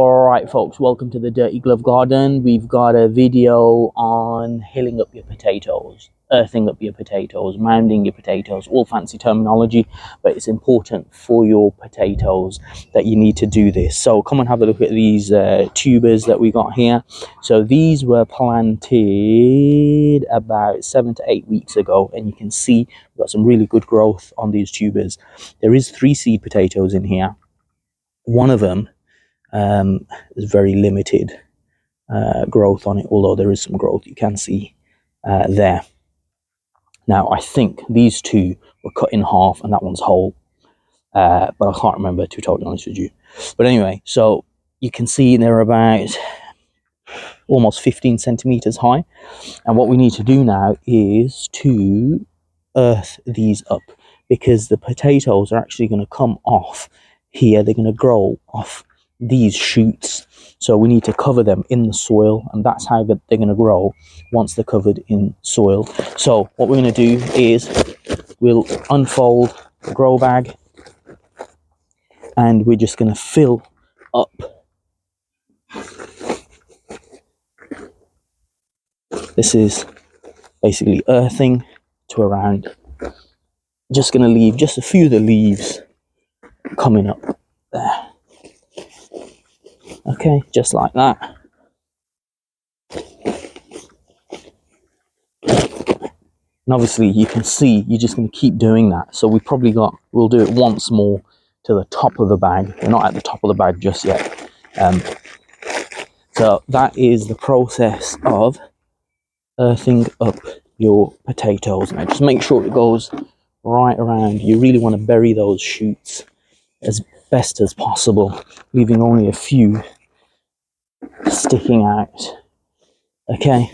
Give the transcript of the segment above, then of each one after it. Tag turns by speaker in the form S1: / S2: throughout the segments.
S1: Alright folks, welcome to the Dirty Glove Garden. We've got a video on hilling up your potatoes, earthing up your potatoes, mounding your potatoes, all fancy terminology, but it's important for your potatoes that you need to do this. So come and have a look at these tubers that we got here. So these were planted about 7 to 8 weeks ago, and you can see we've got some really good growth on these tubers. There is 3 seed potatoes in here. One of them there's very limited growth on it, although there is some growth you can see there. Now I think these 2 were cut in half and that one's whole, but I can't remember, to be totally honest with you. But anyway, so you can see they're about almost 15 centimeters high, and what we need to do now is to earth these up, because the potatoes are actually going to come off here. They're going to grow off these shoots, so we need to cover them in the soil, and that's how they're going to grow once they're covered in soil. So what we're going to do is we'll unfold the grow bag, and we're just going to fill up this is basically earthing to around, just going to leave just a few of the leaves coming up there. Okay, just like that. And obviously you can see you're just going to keep doing that. So we'll do it once more to the top of the bag. We're not at the top of the bag just yet. So that is the process of earthing up your potatoes. Now just make sure it goes right around. You really want to bury those shoots as best as possible, leaving only a few sticking out. Okay,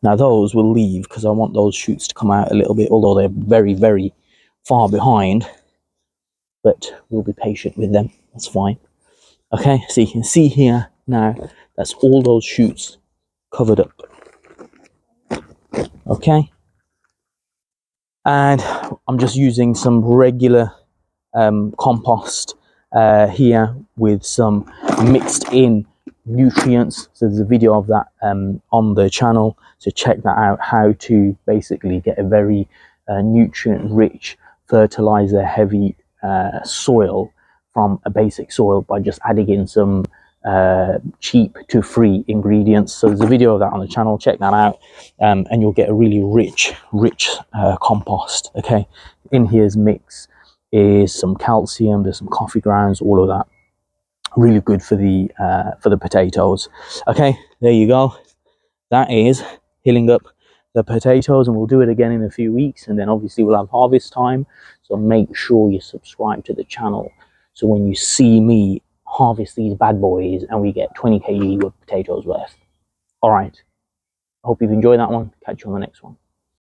S1: now those will leave because I want those shoots to come out a little bit, although they're very, very far behind, but we'll be patient with them. That's fine. Okay, so you can see here now, that's all those shoots covered up. Okay, and I'm just using some regular compost here with some mixed in nutrients. So there's a video of that on the channel, so check that out, how to basically get a very nutrient rich, fertilizer heavy soil from a basic soil by just adding in some cheap to free ingredients. So there's a video of that on the channel, check that out, and you'll get a really rich compost. Okay, in here's mix is some calcium, there's some coffee grounds, all of that, really good for the potatoes. Okay, there you go. That is hilling up the potatoes, and we'll do it again in a few weeks, and then obviously we'll have harvest time. So make sure you subscribe to the channel, so when you see me harvest these bad boys and we get 20 kg of potatoes worth. All right, I hope you've enjoyed that one. Catch you on the next one.